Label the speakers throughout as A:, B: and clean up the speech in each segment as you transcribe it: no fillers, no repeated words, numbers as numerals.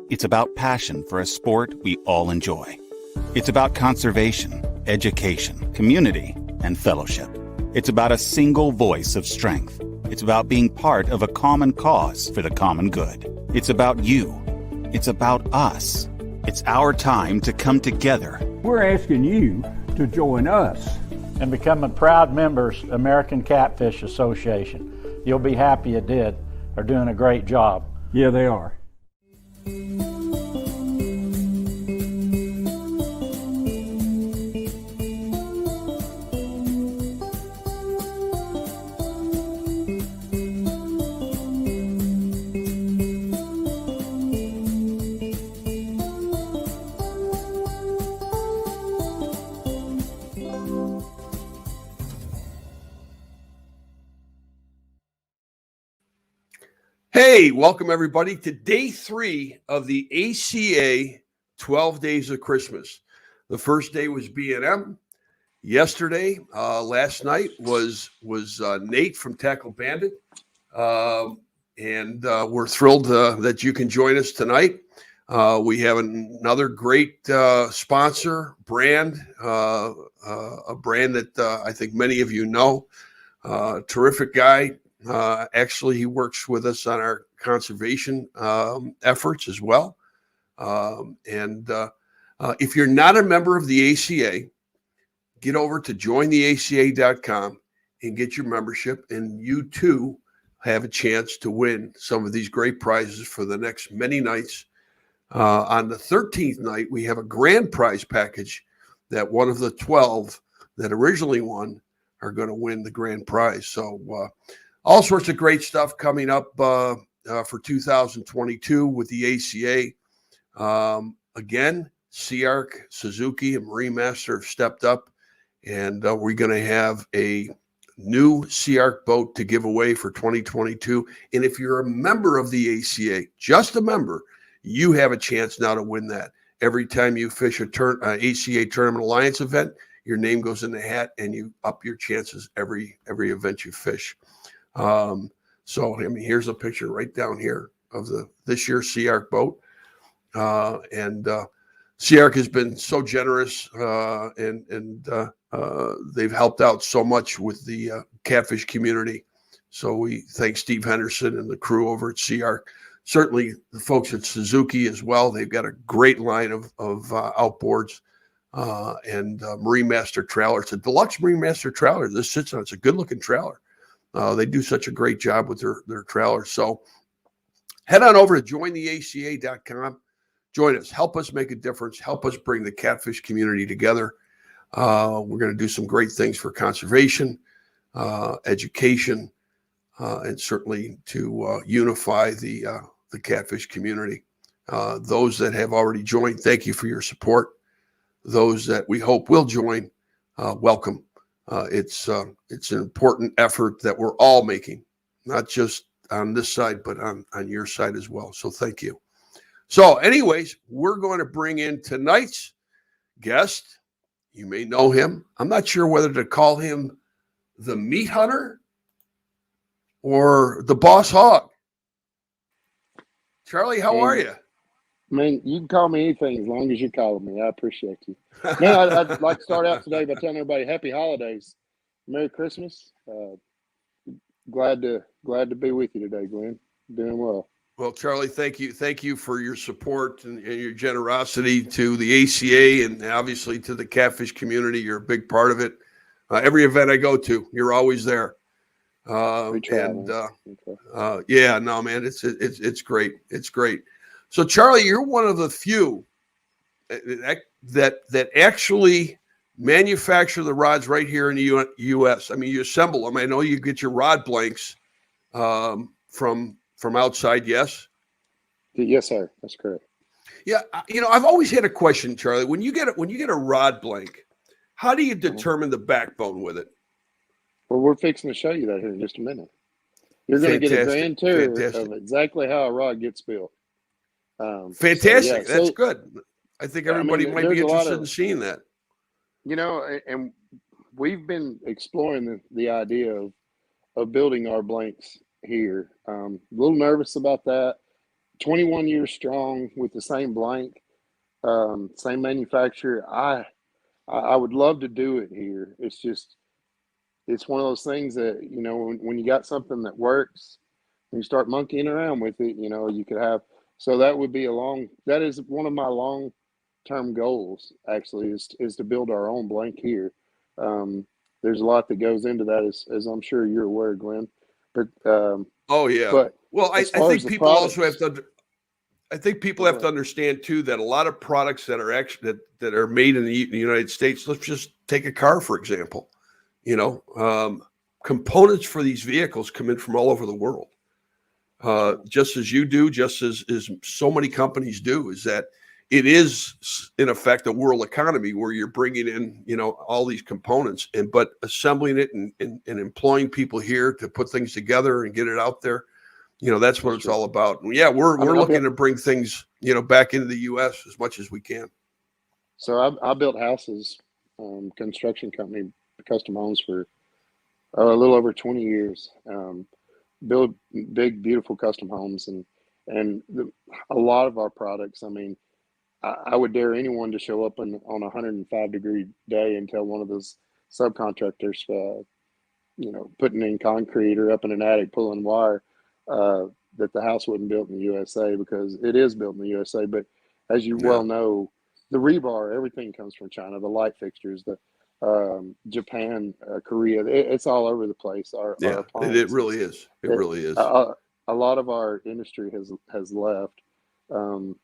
A: It's about passion for a sport we all enjoy. It's about conservation, education, community, and fellowship. It's about a single voice of strength. It's about being part of a common cause for the common good. It's about you. It's about us. It's our time to come together.
B: We're asking you to join us
C: and become a proud members American Catfish Association. You'll be happy you did. They're doing a great job.
B: Yeah, they are.
D: Hey, welcome everybody to day 3 of the ACA 12 Days of Christmas. The first day was B&M. Yesterday, last night was Nate from Tackle Bandit. And we're thrilled that you can join us tonight. We have another great sponsor, brand, a brand that I think many of you know. Terrific guy. Actually, he works with us on our conservation efforts as well. If you're not a member of the ACA, get over to jointheaca.com and get your membership, and you too have a chance to win some of these great prizes for the next many nights. On the 13th night, we have a grand prize package that one of the 12 that originally won are going to win the grand prize. So all sorts of great stuff coming up for 2022 with the ACA. Again, Sea-Ark, Suzuki, and Marine Master have stepped up, and we're going to have a new Sea-Ark boat to give away for 2022. And if you're a member of the ACA, just a member, you have a chance now to win that. Every time you fish a ACA Tournament Alliance event, your name goes in the hat, and you up your chances every event you fish. So I mean, here's a picture right down here of this year's Sea-Ark boat. Sea-Ark has been so generous, and they've helped out so much with the catfish community. So we thank Steve Henderson and the crew over at Sea-Ark. Certainly the folks at Suzuki as well. They've got a great line of outboards, and Marine Master trailer. It's a deluxe Marine Master trailer. This sits on. It's a good looking trailer. They do such a great job with their trailers. So head on over to jointheaca.com. Join us. Help us make a difference. Help us bring the catfish community together. We're going to do some great things for conservation, education, and certainly to unify the catfish community. Those that have already joined, thank you for your support. Those that we hope will join, welcome. It's an important effort that we're all making, not just on this side, but on your side as well. So thank you. So anyways, we're going to bring in tonight's guest. You may know him. I'm not sure whether to call him the meat hunter or the boss hog. Charlie, how are you?
E: Man, you can call me anything as long as you're calling me. I appreciate you. Man, I'd like to start out today by telling everybody happy holidays, Merry Christmas. Glad to be with you today, Glenn. Doing well.
D: Well, Charlie, thank you for your support and your generosity to the ACA and obviously to the catfish community. You're a big part of it. Every event I go to, you're always there. Yeah, no, man, it's great. It's great. So, Charlie, you're one of the few that actually manufacture the rods right here in the U.S. I mean, you assemble them. I know you get your rod blanks from outside. Yes.
E: Yes, sir. That's correct.
D: Yeah, I've always had a question, Charlie. When you get a rod blank, how do you determine the backbone with it?
E: Well, we're fixing to show you that here in just a minute. You're going to get a grand tour of exactly how a rod gets built.
D: Fantastic. That's good. I think everybody might be interested in seeing that.
E: And we've been exploring the idea of building our blanks here. A little nervous about that. 21 years strong with the same blank, same manufacturer. I would love to do it here. It's just, it's one of those things that, when you got something that works, when you start monkeying around with it, you could have, so that would be that is one of my long-term goals, actually, is to build our own blank here. There's a lot that goes into that, as I'm sure you're aware, Glenn. But
D: oh yeah.
E: but
D: Well, I
E: as far
D: think
E: as the
D: people also have
E: products,
D: to. I think people have to understand too that a lot of products that are actually that are made in the United States. Let's just take a car for example. Components for these vehicles come in from all over the world. Just as you do, just as so many companies do, is that it is in effect a world economy where you're bringing in, all these components but assembling it and employing people here to put things together and get it out there. That's what it's all about. And yeah, we're looking to bring things, back into the U.S. as much as we can.
E: So I built houses, construction company, custom homes for a little over 20 years. Build big, beautiful custom homes, a lot of our products. I mean, I would dare anyone to show up on a 105-degree day and tell one of those subcontractors, putting in concrete or up in an attic pulling wire, that the house wasn't built in the USA, because it is built in the USA. But as you well know, the rebar, everything comes from China. The light fixtures, the Japan, Korea, it's all over the place.
D: It really is. It really is.
E: A lot of our industry has left, and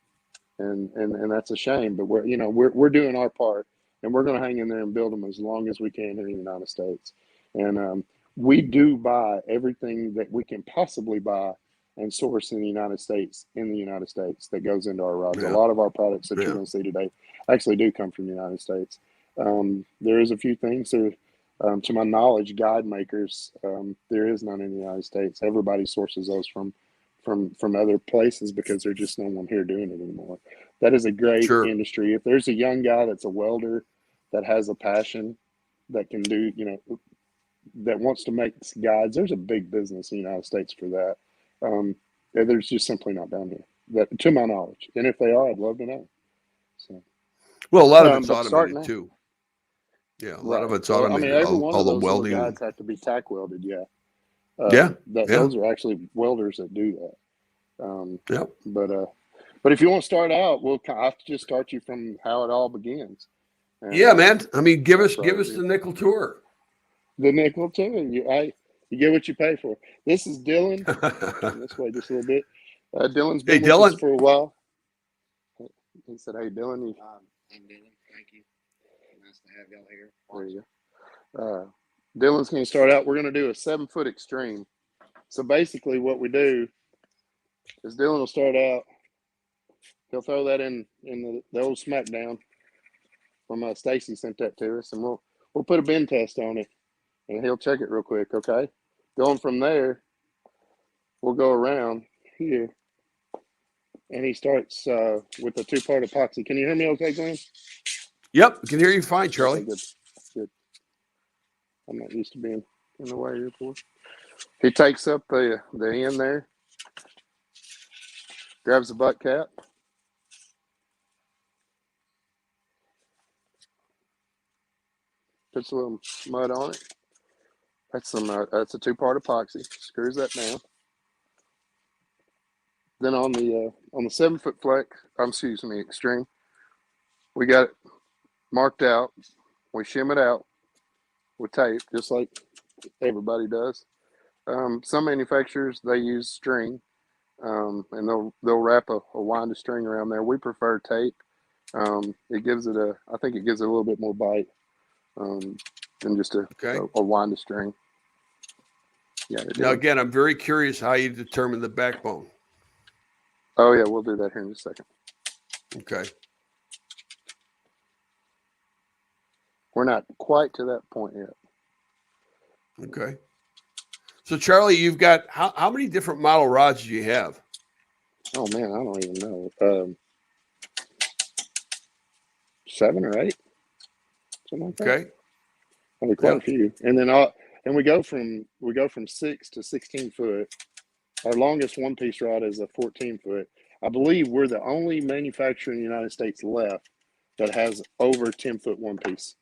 E: that's a shame. But we're doing our part, and we're going to hang in there and build them as long as we can here in the United States. And we do buy everything that we can possibly buy and source in the United States that goes into our rods. A lot of our products that you're going to see today actually do come from the United States. There is a few things that, to my knowledge, guide makers, there is none in the United States. Everybody sources those from other places because there's just no one here doing it anymore. That is a great industry. If there's a young guy that's a welder that has a passion that can do, that wants to make guides, there's a big business in the United States for that. There's just simply not down here, that, to my knowledge. And if they are, I'd love to know. So,
D: well, a lot of it's automated too. Yeah, a lot of it's automated.
E: Every one
D: all
E: of
D: the
E: those
D: welding
E: guides have to be tack welded. Yeah. Those are actually welders that do that. But if you want to start out, I have to just start you from how it all begins.
D: And, man. I mean, give us the nickel tour.
E: The nickel tour. You get what you pay for. This is Dylan. This way, just a little bit. Dylan's been with us for a while. He said, "Hey, Dylan."
F: I'm Dylan. Thank you. Nice to have y'all here.
E: There you go. Dylan's going to start out. We're going to do a 7-foot extreme. So basically, what we do is Dylan will start out. He'll throw that in the old smackdown from Stacy sent that to us, and we'll put a bend test on it, and he'll check it real quick. Okay. Going from there, we'll go around here, and he starts with the 2-part epoxy. Can you hear me okay, Glenn?
D: Yep, I can hear you fine, Charlie.
E: Okay, good. I'm not used to being in the way here before. He takes up the end there, grabs the butt cap, puts a little mud on it. That's a 2-part epoxy. Screws that down. Then on the 7-foot extreme, we got it marked out. We shim it out with tape, just like everybody does. Some manufacturers, they use string, and they'll wrap a wind of string around there. We prefer tape. It gives it I think it gives it a little bit more bite than just a wind of string. Yeah.
D: Now, again, I'm very curious how you determine the backbone.
E: Oh, yeah, we'll do that here in just a second.
D: Okay.
E: We're not quite to that point yet.
D: Okay. So, Charlie, you've got how many different model rods do you have?
E: Oh, man, I don't even know. 7 or 8. Something like that.
D: Okay.
E: Only quite a few. And then we go from 6 to 16 foot. Our longest one-piece rod is a 14 foot. I believe we're the only manufacturer in the United States left that has over 10-foot one-piece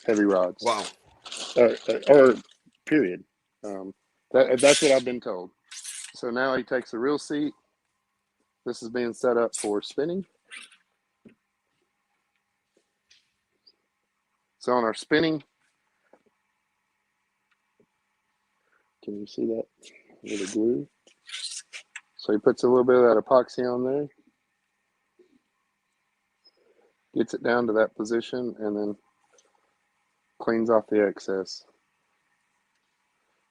E: heavy rods.
D: Wow.
E: Or period. That's what I've been told. So now he takes the reel seat. This is being set up for spinning. So on our spinning, can you see that with the glue? So he puts a little bit of that epoxy on there, gets it down to that position, and then cleans off the excess.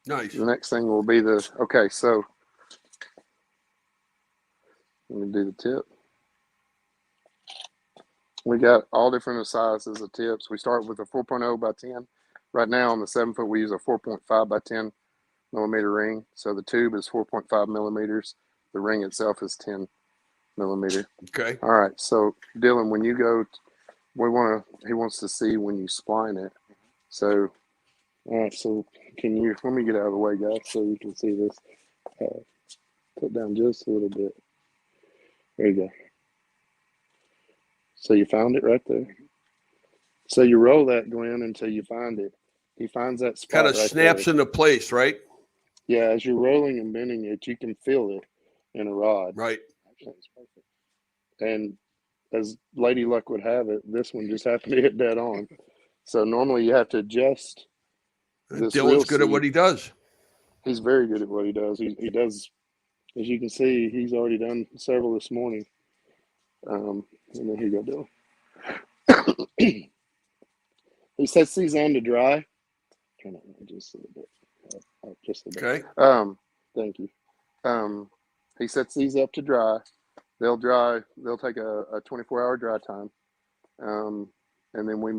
D: Nice.
E: The next thing will be okay, so let me do the tip. We got all different sizes of tips. We start with a 4.0 by 10. Right now on the 7-foot, we use a 4.5 by 10 millimeter ring. So the tube is 4.5 millimeters. The ring itself is 10 millimeter.
D: Okay.
E: All right. So Dylan, when you go, he wants to see when you spline it. So, all right. So let me get out of the way, guys, so you can see this. Put down just a little bit. There you go. So you found it right there. So you roll that, Glenn, until you find it. He finds that spot
D: Kind of
E: right
D: snaps
E: there.
D: into place, right?
E: Yeah, as you're rolling and bending it, you can feel it in a rod.
D: Right.
E: And as Lady Luck would have it, this one just happened to hit dead on. So normally you have to adjust this reel
D: Dylan's good at what
E: seat.
D: he does.
E: He's very good at what he does. He does, as you can see, he's already done several this morning. And then here you go, Dylan. He sets these on to dry. Turn it on just a little bit. Just a bit.
D: Okay.
E: Thank you. He sets these up to dry. They'll dry. They'll take a 24-hour dry time, and then we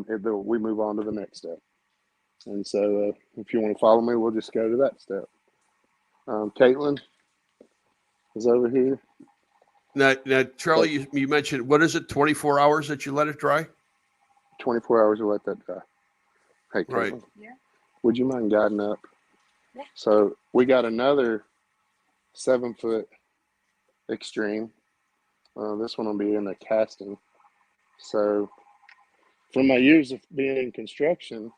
E: move on to the next step. And so, if you want to follow me, we'll just go to that step. Caitlin is over here.
D: Now, Charlie, you mentioned, what is it? 24 hours that you let it dry?
E: 24 hours to let that dry. Hey, Caitlin,
D: Right.
G: Yeah.
E: would you mind guiding up?
G: Yeah.
E: So we got another 7-foot extreme. This one will be in the casting. So from my years of being in construction,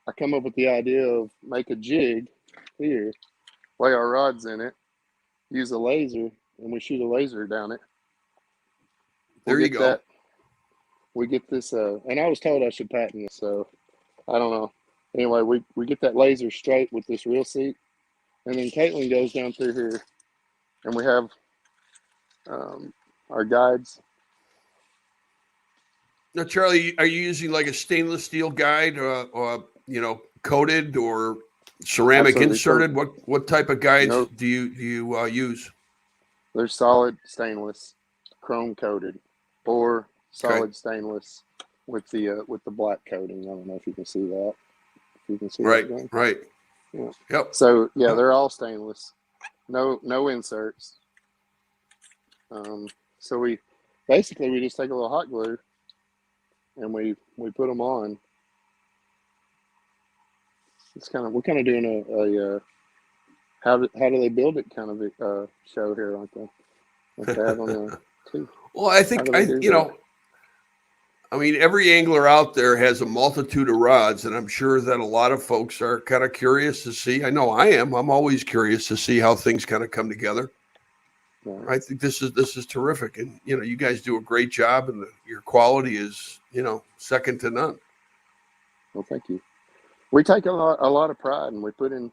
E: I come up with the idea of make a jig here, lay our rods in it, use a laser, and we shoot a laser down it.
D: There you go.
E: We get this, and I was told I should patent this, so I don't know. Anyway, we get that laser straight with this reel seat, and then Caitlin goes down through here, and we have our guides.
D: Now, Charlie, are you using like a stainless steel guide, or coated or ceramic
E: Absolutely.
D: inserted? What type of guides
E: Nope.
D: do you use?
E: They're solid stainless, chrome coated, or solid stainless with the black coating. I don't know if you can see that. If you can see
D: Right.
E: that.
D: Right.
E: Yeah.
D: Yep.
E: So yeah, they're all stainless. No inserts. So we just take a little hot glue and we put them on. We're kind of doing a how do they build it kind of show here, aren't they? Like they have on the too.
D: Well, I think every angler out there has a multitude of rods, and I'm sure that a lot of folks are kind of curious to see. I know I am. I'm always curious to see how things kind of come together.
E: Yeah.
D: I think this is terrific, and you guys do a great job, and your quality is second to none.
E: Well, thank you. We take a lot of pride, and we put in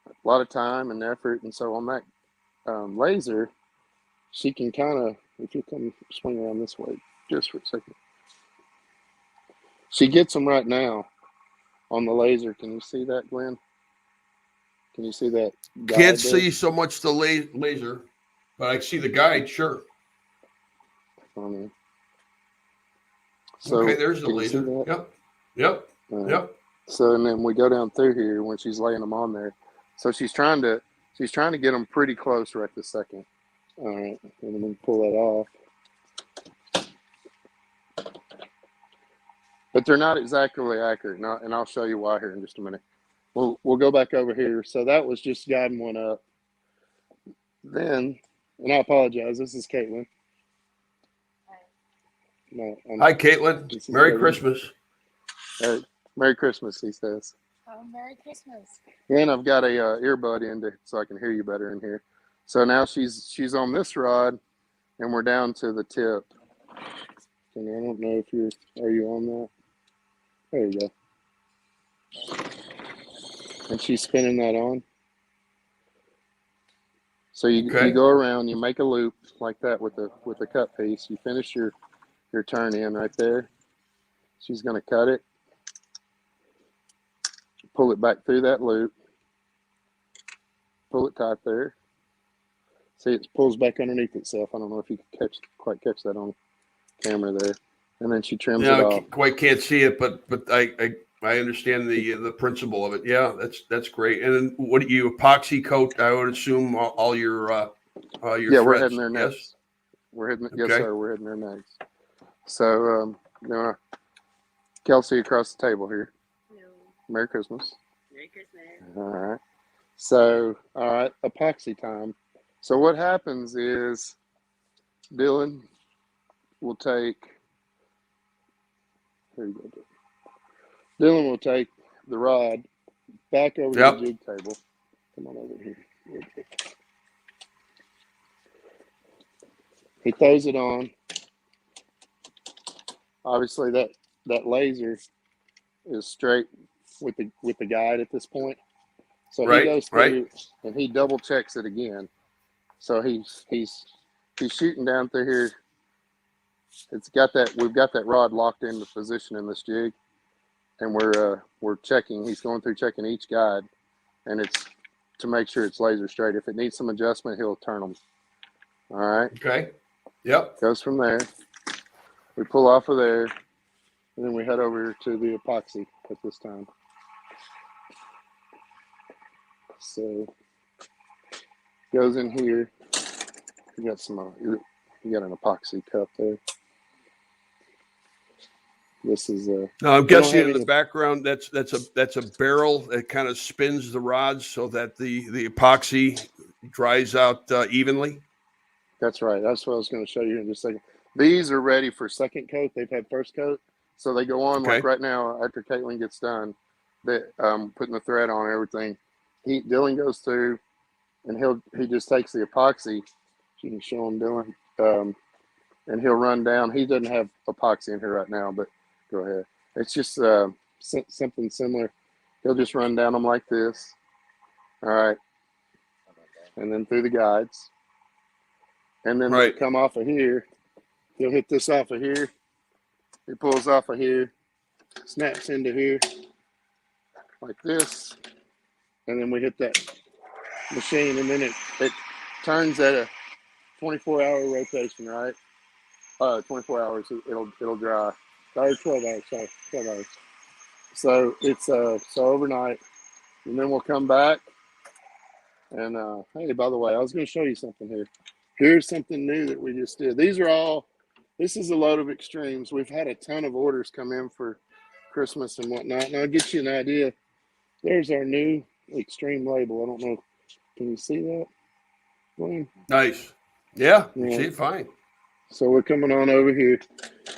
E: a lot of time and effort, and so on that laser, she can kind of, if you come swing around this way just for a second, she gets them right now on the laser. Can you see that, Glenn? Can you see that?
D: Can't see so much the laser, but I see the guide. Sure.
E: So
D: okay, there's the laser. Yep.
E: So and then we go down through here when she's laying them on there. So she's trying to get them pretty close right this second. All right, and then pull that off. But they're not exactly accurate, and I'll show you why here in just a minute. We'll go back over here. So that was just guiding one up. Then, and I apologize, this is Caitlin. No,
D: Hi, Caitlin.
E: this is
D: Merry
E: Caitlin.
D: Christmas.
E: Merry Christmas, he says.
G: Oh, Merry Christmas.
E: And I've got a earbud in so I can hear you better in here. So now she's on this rod, and we're down to the tip. And I don't know if are you on that? There you go. And she's spinning that on. So you go around, you make a loop like that with the cut piece. You finish your turn in right there. She's going to cut it, pull it back through that loop, pull it tight there. See, it pulls back underneath itself. I don't know if you can quite catch that on camera there. And then she trims it off.
D: I quite can't see it, but I understand the principle of it. Yeah, that's great. And then what do you epoxy coat? I would assume all your
E: yeah,
D: threads.
E: we're heading there next.
D: Yes?
E: We're heading.
D: Okay.
E: Yes, sir. We're heading there next. So, Kelsey across the table here.
G: Hello.
E: Merry Christmas.
G: Merry Christmas.
E: All right. So, all right, epoxy time. So what happens is Dylan will take. Here you go. Dylan will take the rod back over to the jig table. Come on over here. He throws it on. Obviously, that laser is straight with the guide at this point. So he goes through and he double checks it again. So he's shooting down through here. It's got that, we've got that rod locked into position in this jig, and we're checking. He's going through checking each guide, and it's to make sure it's laser straight. If it needs some adjustment, he'll turn them. All right.
D: Okay. Yep.
E: Goes from there. We pull off of there, and then we head over to the epoxy at this time. So goes in here. You got some. You got an epoxy cup there. This is
D: Now I'm guessing in the background that's a barrel that kind of spins the rods so that the epoxy dries out evenly.
E: That's right. That's what I was going to show you in just a second. These are ready for second coat. They've had first coat, so they go on like right now. After Caitlin gets done, that putting the thread on everything, Dylan goes through, and he just takes the epoxy. You can show him Dylan, and he'll run down. He doesn't have epoxy in here right now, but go ahead. It's just something similar. He'll just run down them like this. All right, and then through the guides, and then they come off of here. He'll hit this off of here. He pulls off of here, snaps into here like this, and then we hit that machine, and then it turns at a 24-hour rotation, right? 24 hours, it'll dry. 12 hours, sorry, 12 hours. So it's so overnight, and then we'll come back. And hey, by the way, I was going to show you something here. Here's something new that we just did. This is a load of extremes. We've had a ton of orders come in for Christmas and whatnot. And I'll get you an idea. There's our new extreme label. I don't know. Can you see that, William?
D: Nice. Yeah, you see it fine.
E: So we're coming on over here.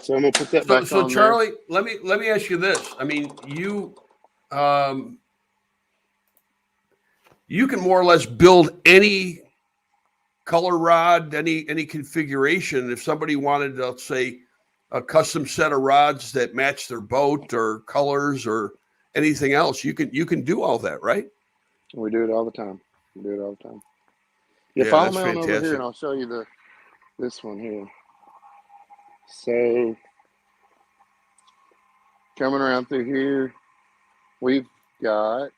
E: So I'm gonna put that back on.
D: So Charlie, let me ask you this. I mean, you can more or less build any color rod, any configuration. If somebody wanted, let's say, a custom set of rods that match their boat or colors or anything else, you can do all that, right?
E: We do it all the time. Yeah, follow me on over here, and I'll show you this one here. So coming around through here, we've got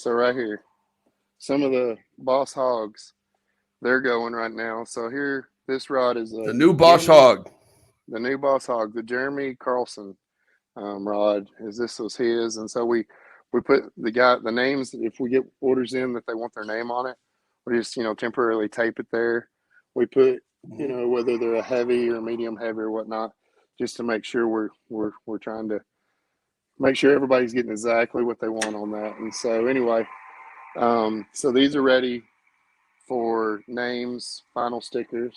E: right here. Some of the Boss Hogs, they're going right now. So here, this rod is
D: the new Boss Hog.
E: The new Boss Hog, the Jeremy Carlson rod. This was his, and so we put the names. If we get orders in that they want their name on it, we just temporarily tape it there. We put whether they're a heavy or medium heavy or whatnot, just to make sure we're trying to make sure everybody's getting exactly what they want on that. And so anyway. So these are ready for names, final stickers.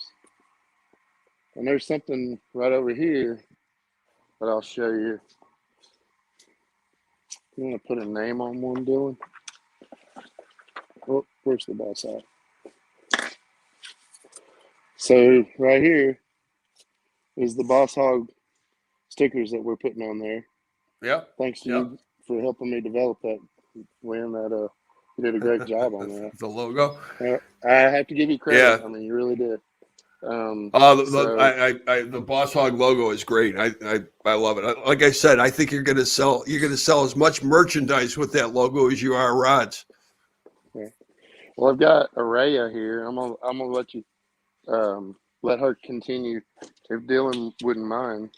E: And there's something right over here that I'll show you. You want to put a name on one, Dylan? Oh, where's the boss at? So right here is the Boss Hog stickers that we're putting on there.
D: Yep.
E: Thanks to you for helping me develop that. Win that. You did a great job on that.
D: The logo.
E: I have to give you credit.
D: Yeah.
E: I mean, you really did.
D: The Boss Hog logo is great. I love it. Like I said, I think you're going to sell as much merchandise with that logo as you are rods.
E: Yeah. Well, I've got Araya here. I'm gonna let you let her continue if Dylan wouldn't mind.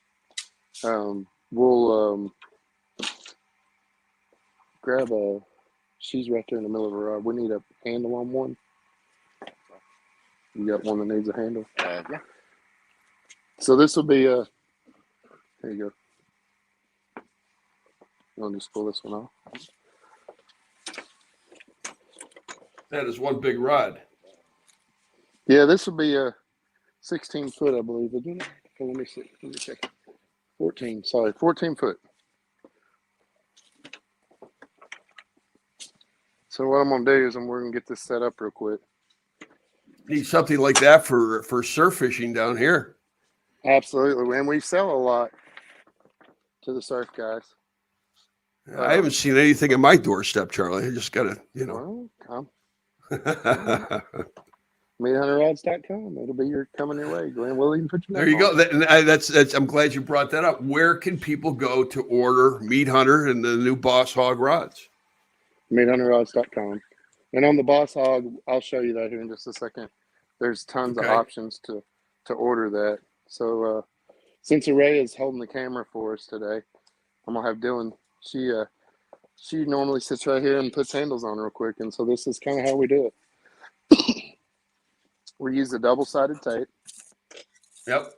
E: We'll grab a. She's right there in the middle of the rod. We need a handle on one. You got one that needs a handle?
F: Yeah.
E: So this will be a. Here you go. I'll just pull this one off.
D: That is one big rod.
E: Yeah, this will be a 16 foot, I believe, isn't it? Okay, let me see. Let me check. 14. Sorry, 14 foot. So what I'm gonna do is we're gonna get this set up real quick.
D: Need something like that for surf fishing down here.
E: Absolutely, and we sell a lot to the surf guys.
D: I haven't seen anything at my doorstep, Charlie. I just gotta,
E: Well, come. MeatHunterRods.com. It'll be coming your way, Glenn. We'll even put your
D: there you go.
E: name on it.
D: That's. I'm glad you brought that up. Where can people go to order Meat Hunter and the new Boss Hog rods?
E: MeatHunterRods.com. And on the Boss Hog, I'll show you that here in just a second. There's tons of options to order that. So since Araya is holding the camera for us today, I'm gonna have Dylan. She normally sits right here and puts handles on real quick, and so this is kind of how we do it. We use the double-sided tape.
D: Yep.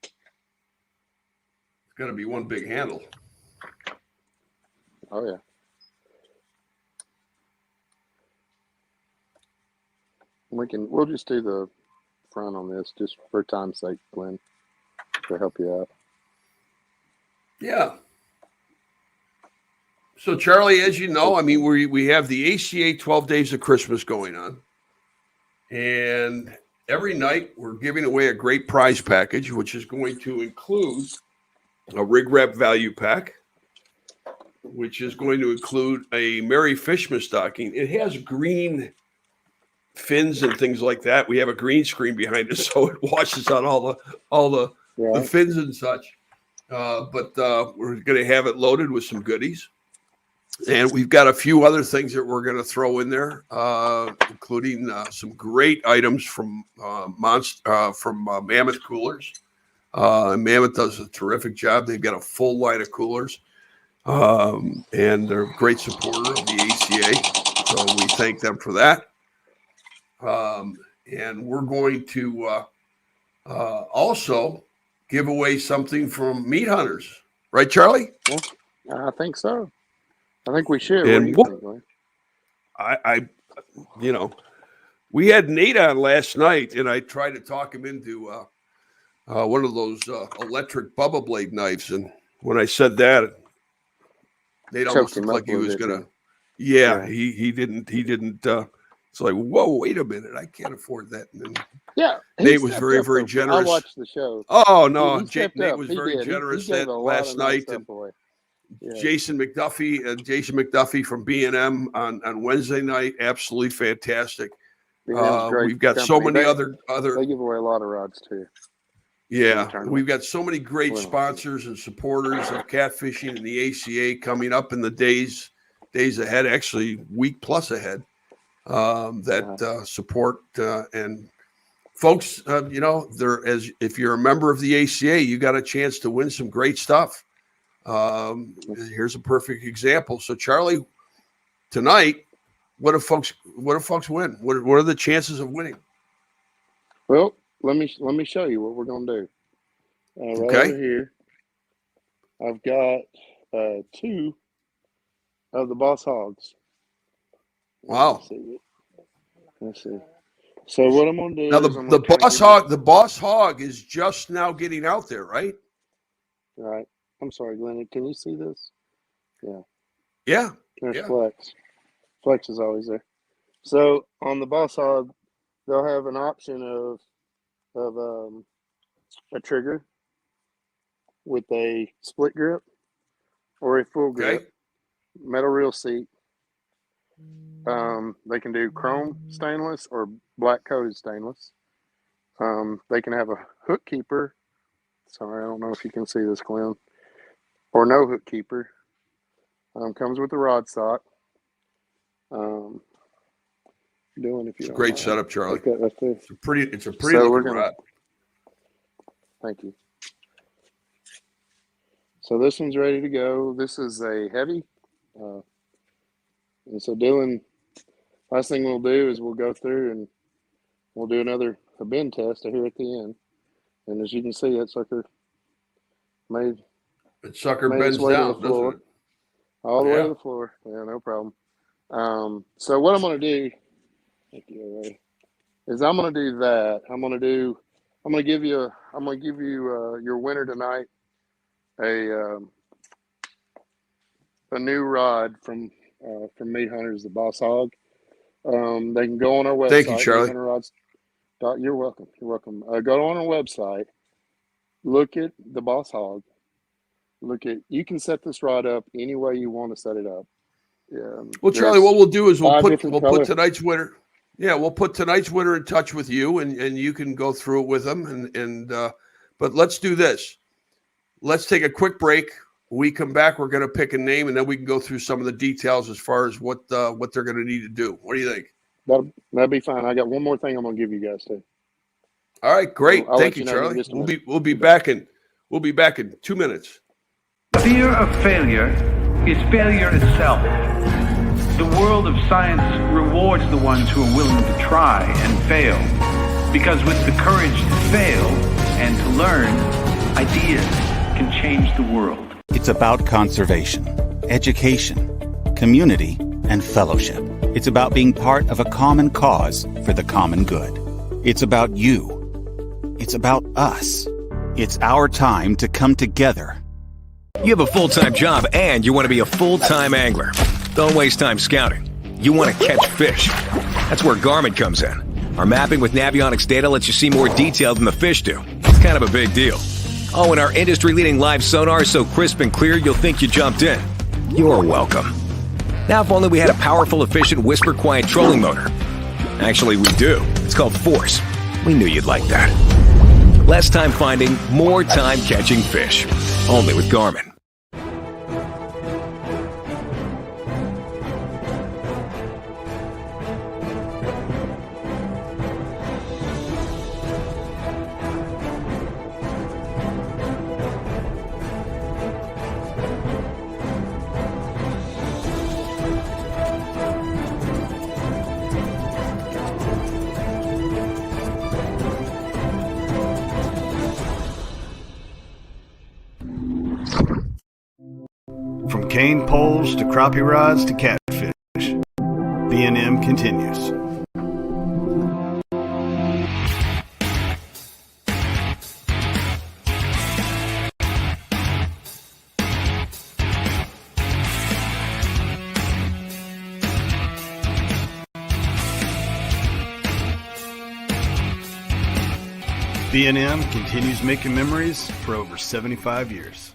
D: It's got to be one big handle.
E: Oh yeah. We'll just do the front on this just for time's sake, Glenn, to help you out.
D: Yeah. So, Charlie, as you know, I mean, we have the ACA 12 Days of Christmas going on. And every night we're giving away a great prize package, which is going to include a rig wrap value pack, which is going to include a Merry Fishman stocking. It has green fins and things like that. We have a green screen behind us, so it washes out all the fins and such. But we're going to have it loaded with some goodies. And we've got a few other things that we're going to throw in there, including some great items from Mammoth Coolers. Mammoth does a terrific job. They've got a full line of coolers, and they're a great supporter of the ACA. So we thank them for that. And we're going to also give away something from Meat Hunters, right, Charlie?
E: Yeah, I think so. I think we should.
D: And
E: what do you think, Glenn?
D: We had Nate on last night, and I tried to talk him into one of those electric Bubba Blade knives. And when I said that, Nate almost looked like he was gonna. Yeah, he didn't. It's like, whoa, wait a minute, I can't afford that. And Nate was very, very generous.
E: I watched the show.
D: Oh no, Nate was very generous that last night.
E: Yeah.
D: Jason McDuffie from B&M on Wednesday night, absolutely fantastic. We've got so many other.
E: They give away a lot of rods too.
D: Yeah, we've got so many great sponsors and supporters of catfishing and the ACA coming up in the days ahead, actually week plus ahead, that support and folks. If you're a member of the ACA, you got a chance to win some great stuff. Here's a perfect example. So, Charlie, tonight, what if folks win? What are the chances of winning?
E: Well, let me show you what we're gonna do. Right over here, I've got 2 of the Boss Hogs.
D: Wow.
E: Let's see. So what I'm gonna do
D: Now
E: is I'm gonna
D: the boss hog is just now getting out there, right?
E: Right. I'm sorry, Glenn. Can you see this? Yeah.
D: Yeah.
E: There's
D: Yeah.
E: Flex. Flex is always there. So on the boss hog, they'll have an option of a trigger with a split grip or a full grip,
D: Okay.
E: metal reel seat. They can do chrome stainless or black coated stainless. They can have a hook keeper. Sorry, I don't know if you can see this, Glenn. Or no hook keeper. Comes with a rod stock. Doing if you
D: It's a
E: don't
D: great
E: mind.
D: setup, Charlie.
E: Like that right there.
D: It's a pretty
E: So
D: looking rod.
E: Thank you. So this one's ready to go. This is a heavy. And so Dylan, last thing we'll do is we'll go through and we'll do a bend test here at the end. And as you can see, that sucker made
D: That sucker
E: its
D: bends
E: way to
D: down,
E: the floor.
D: doesn't it?
E: All the way
D: Yeah.
E: to the floor. Yeah, no problem. So what I'm going to do, thank you already, is I'm going to do that. I'm going to give you your winner tonight a new rod from Meat Hunters, the Boss Hog. They can go on our website.
D: Thank you, Charlie.
E: meathunterrods. You're welcome. You're welcome. Go on our website. Look at the Boss Hog. You can set this rod up any way you want to set it up.
D: Well, Charlie, what we'll do is we'll put tonight's winner. Yeah, we'll put tonight's winner in touch with you, and you can go through it with them. But let's do this. Let's take a quick break. When we come back, we're going to pick a name, and then we can go through some of the details as far as what they're going to need to do. What do you think?
E: That'll be fine. I got one more thing I'm going to give you guys too.
D: All right, great.
E: I'll
D: Thank you, Charlie. We'll be back in 2 minutes.
H: Fear of failure is failure itself. The world of science rewards the ones who are willing to try and fail, because with the courage to fail and to learn, ideas can change the world.
A: It's about conservation, education, community, and fellowship. It's about being part of a common cause for the common good. It's about you. It's about us. It's our time to come together.
I: You have a full-time job and you want to be a full-time angler. Don't waste time scouting. You want to catch fish. That's where Garmin comes in. Our mapping with Navionics data lets you see more detail than the fish do. It's kind of a big deal. Oh, and our industry-leading live sonar is so crisp and clear you'll think you jumped in. You're welcome. Now, if only we had a powerful, efficient, whisper-quiet trolling motor. Actually, we do. It's called Force. We knew you'd like that. Less time finding, more time catching fish. Only with Garmin.
J: From cane poles to crappie rods to catfish, B&M continues. B&M continues making memories for over 75 years.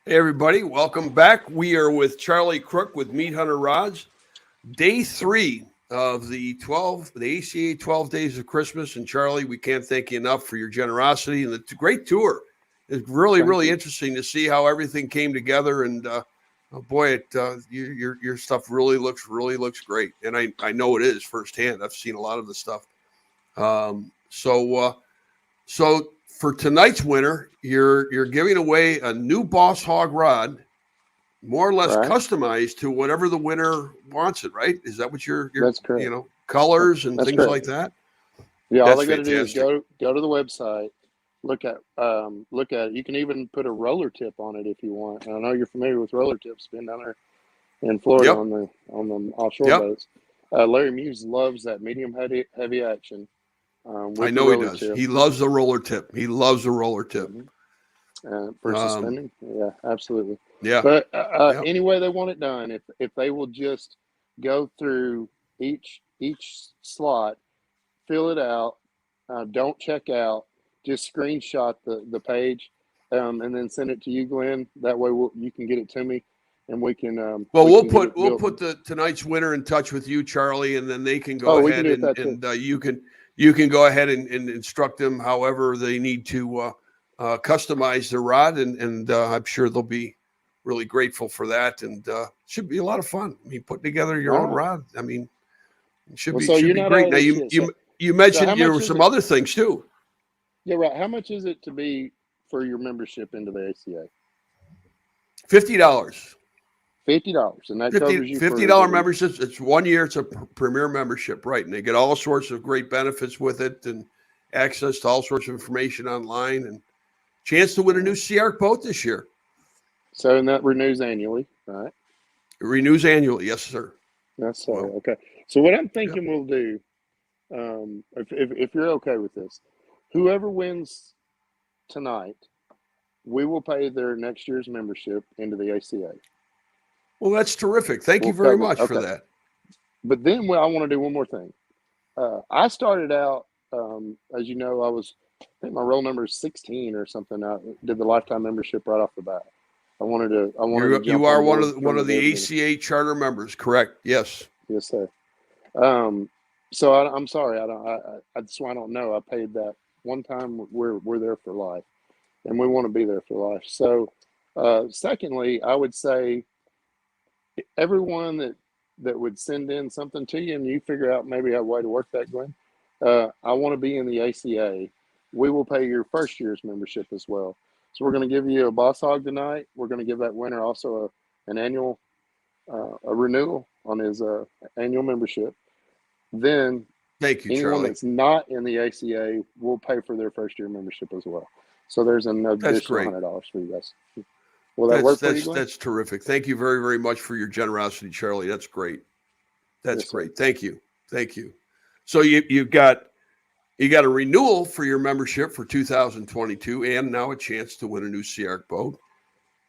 D: Hey, everybody. Welcome back. We are with Charlie Crook with Meat Hunter Rods. Day 3 of the ACA 12 Days of Christmas. And Charlie, we can't thank you enough for your generosity and the great tour. It's really interesting to see how everything came together. And Oh, boy, your stuff really looks great, and I know it is firsthand. I've seen a lot of the stuff. So for tonight's winner, you're giving away a new Boss Hog rod, more or less customized to whatever the winner wants it. Right? Is that what you're
E: That's correct.
D: Colors and
E: That's
D: things
E: correct.
D: like that?
E: Yeah, all
D: That's
E: they got to do is
D: fantastic.
E: go to the website, look at it. You can even put a roller tip on it if you want. And I know you're familiar with roller tips, being down there in Florida
D: Yep.
E: on the offshore boats. Larry Muse loves that medium heavy action.
D: I know he does. He loves the roller tip.
E: For suspending. Yeah, absolutely.
D: Yeah.
E: But any way they want it done, if they will just go through each slot, fill it out, don't check out, just screenshot the page, and then send it to you, Glenn. That way you can get it to me, and we can.
D: We'll put the tonight's winner in touch with you, Charlie, and then they can go ahead and you can go ahead and instruct them however they need to customize the rod, and I'm sure they'll be really grateful for that, and should be a lot of fun. I mean, putting together your own rod. I mean, it should be great. Now you mentioned there were some other things too.
E: Yeah, right. How much is it to be for your membership into the ACA?
D: $50.
E: $50, and that covers you.
D: $50 membership. It's 1 year. It's a premier membership, right? And they get all sorts of great benefits with it, and access to all sorts of information online, and chance to win a new CR boat this year.
E: So, and that renews annually, right?
D: It renews annually, yes, sir.
E: That's so okay. So, what I'm thinking we'll do, if you're okay with this, whoever wins tonight, we will pay their next year's membership into the ACA.
D: Well, that's terrific. Thank you very much for that.
E: But then I want to do one more thing. I started out, as you know, I think my roll number is 16 or something. I did the lifetime membership right off the bat. I wanted to.
D: You are one of the ACA charter members, correct? Yes.
E: Yes, sir. So I'm sorry. That's why I don't know. I paid that one time. We're there for life, and we want to be there for life. So, secondly, I would say everyone that would send in something to you, and you figure out maybe a way to work that, Glenn. I want to be in the ACA. We will pay your first year's membership as well. So we're going to give you a Boss Hog tonight. We're going to give that winner also an annual a renewal on his annual membership. Then
D: thank you,
E: anyone
D: Charlie.
E: that's not in the ACA will pay for their first year membership as well. So there's an additional $100 for you guys. Will that work for you, Glenn?
D: That's terrific. Thank you very, very much for your generosity, Charlie. That's great. That's great. Thank you. So you got a renewal for your membership for 2022, and now a chance to win a new Sea Arc boat.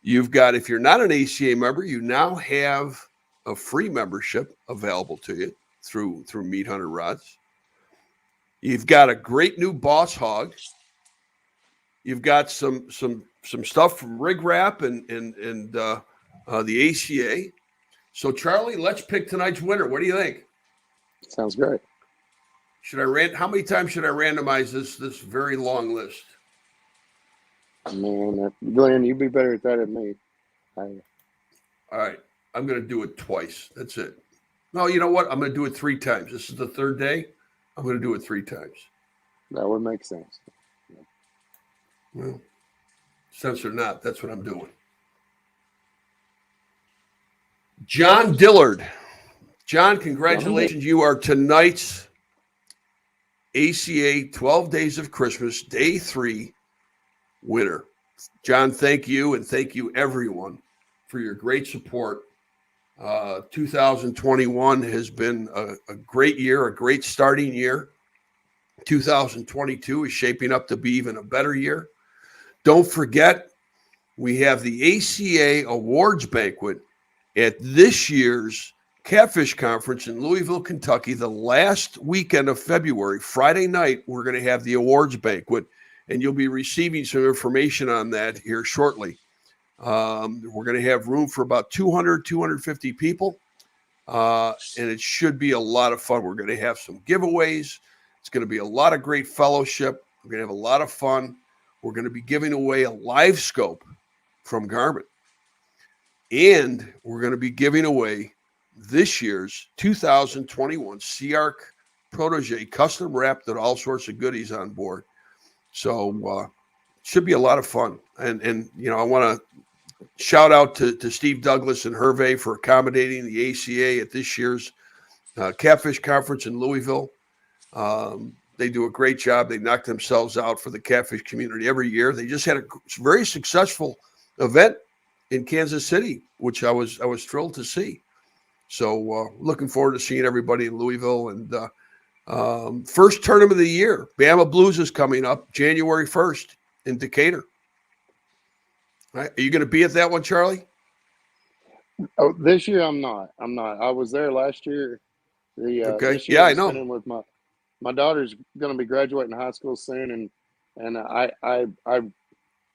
D: You've got, if you're not an ACA member, you now have a free membership available to you through Meat Hunter Rods. You've got a great new Boss Hog. You've got some stuff from Rig Wrap and the ACA. So, Charlie, let's pick tonight's winner. What do you think?
E: Sounds great.
D: How many times should I randomize this very long list?
E: Man, Glenn, you'd be better at that than me.
D: All right. I'm going to do it twice. That's it. No, you know what? I'm going to do it 3 times. This is the 3rd day. I'm going to do it 3 times.
E: That would make sense.
D: Well, sense or not, that's what I'm doing. John Dillard. John, congratulations. You are tonight's ACA 12 Days of Christmas, Day 3 winner. John, thank you, and thank you, everyone, for your great support. 2021 has been a great year, a great starting year. 2022 is shaping up to be even a better year. Don't forget, we have the ACA Awards Banquet at this year's Catfish Conference in Louisville, Kentucky, the last weekend of February. Friday night, we're going to have the awards banquet, and you'll be receiving some information on that here shortly. We're going to have room for about 200, 250 people, and it should be a lot of fun. We're going to have some giveaways. It's going to be a lot of great fellowship. We're going to have a lot of fun. We're going to be giving away a live scope from Garmin. And we're going to be giving away this year's 2021 Sea Protege custom wrapped with all sorts of goodies on board. So should be a lot of fun. And I want to shout out to Steve Douglas and Hervé for accommodating the ACA at this year's Catfish Conference in Louisville. They do a great job. They knock themselves out for the catfish community every year. They just had a very successful event in Kansas City, which I was thrilled to see. So looking forward to seeing everybody in Louisville. And first tournament of the year, Bama Blues is coming up January 1st in Decatur. All right. Are you going to be at that one, Charlie?
E: Oh, this year I'm not. I was there last year.
D: Okay.
E: This year
D: Yeah, I
E: I'm
D: know.
E: spending with my daughter's going to be graduating high school soon, and I'm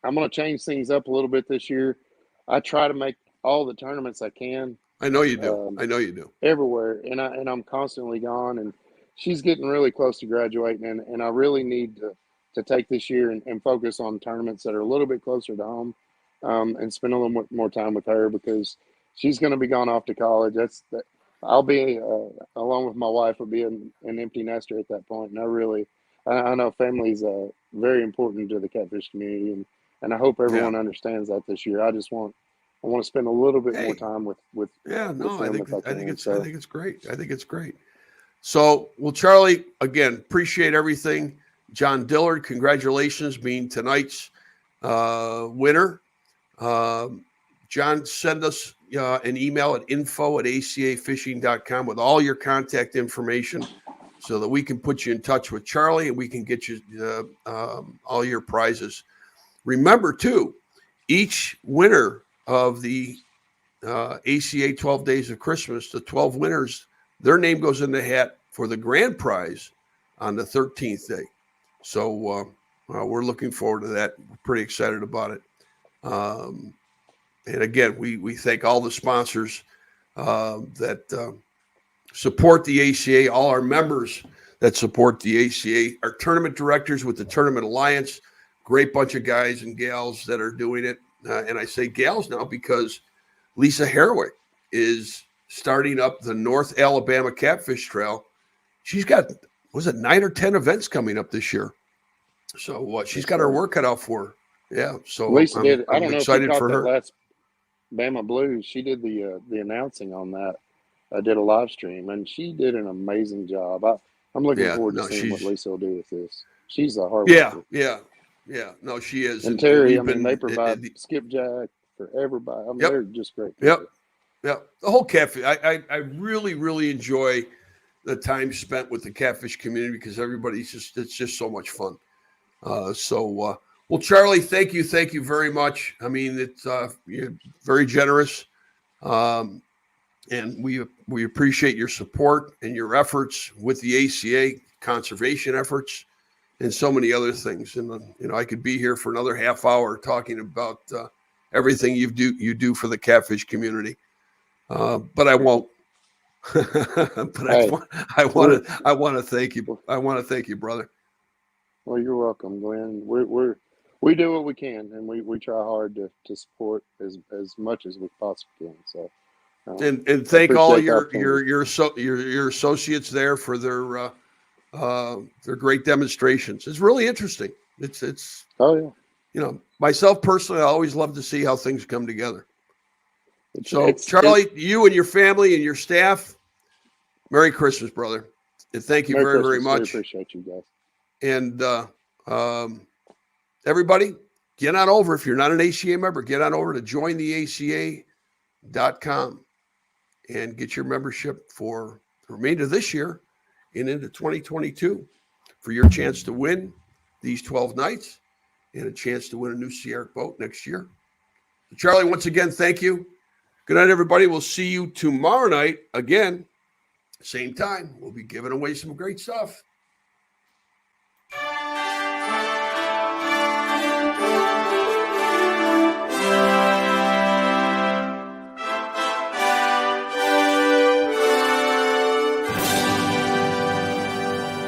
E: going to change things up a little bit this year. I try to make all the tournaments I can.
D: I know you do. I know you do.
E: Everywhere, and I'm constantly gone. And she's getting really close to graduating, and I really need to take this year and focus on tournaments that are a little bit closer to home, and spend a little more time with her because she's going to be gone off to college. I'll be along with my wife will be an empty nester at that point. And I know family's very important to the catfish community, and I hope everyone understands that this year. I want to spend a little bit more time with
D: Yeah, no,
E: with
D: I
E: them
D: think
E: if I can.
D: it's great. I think it's great. So, well, Charlie, again, appreciate everything. John Dillard, congratulations being tonight's winner. John, send us an email at info@acafishing.com with all your contact information so that we can put you in touch with Charlie and we can get you all your prizes. Remember, too, each winner of the ACA 12 Days of Christmas, the 12 winners, their name goes in the hat for the grand prize on the 13th day. So we're looking forward to that. We're pretty excited about it. And again, we thank all the sponsors that support the ACA, all our members that support the ACA, our tournament directors with the Tournament Alliance, great bunch of guys and gals that are doing it. And I say gals now because Lisa Harwick is starting up the North Alabama Catfish Trail. She's got, 9 or 10 events coming up this year. So she's got her work cut out for her. Yeah. So
E: Lisa did. I
D: I'm
E: don't know
D: excited
E: if you caught
D: for
E: that
D: her.
E: last Bama Blues. She did the announcing on that. I did a live stream, and she did an amazing job. I'm looking forward to seeing what Lisa will do with this. She's a hard worker.
D: Yeah. No, she is.
E: And Terry, they provide skipjack for everybody. They're just great people.
D: Yep. The whole catfish. I really, really enjoy the time spent with the catfish community because it's just so much fun. Well, Charlie, thank you very much. I mean, it's you're very generous, and we appreciate your support and your efforts with the ACA conservation efforts and so many other things. And I could be here for another half hour talking about everything you do for the catfish community, but I won't. But I want to thank you. I want to thank you, brother.
E: Well, you're welcome, Glenn. We do what we can, and we try hard to support as much as we possibly can. So,
D: and thank all your associates there for their great demonstrations. It's really interesting. It's
E: oh yeah.
D: Myself personally, I always love to see how things come together. So, Charlie, you and your family and your staff, Merry Christmas, brother, and thank you very much.
E: We appreciate you guys.
D: And everybody, get on over. If you're not an ACA member, get on over to jointheaca.com and get your membership for the remainder of this year and into 2022 for your chance to win these 12 nights and a chance to win a new Sea Ark boat next year. So Charlie, once again, thank you. Good night, everybody. We'll see you tomorrow night again, same time. We'll be giving away some great stuff.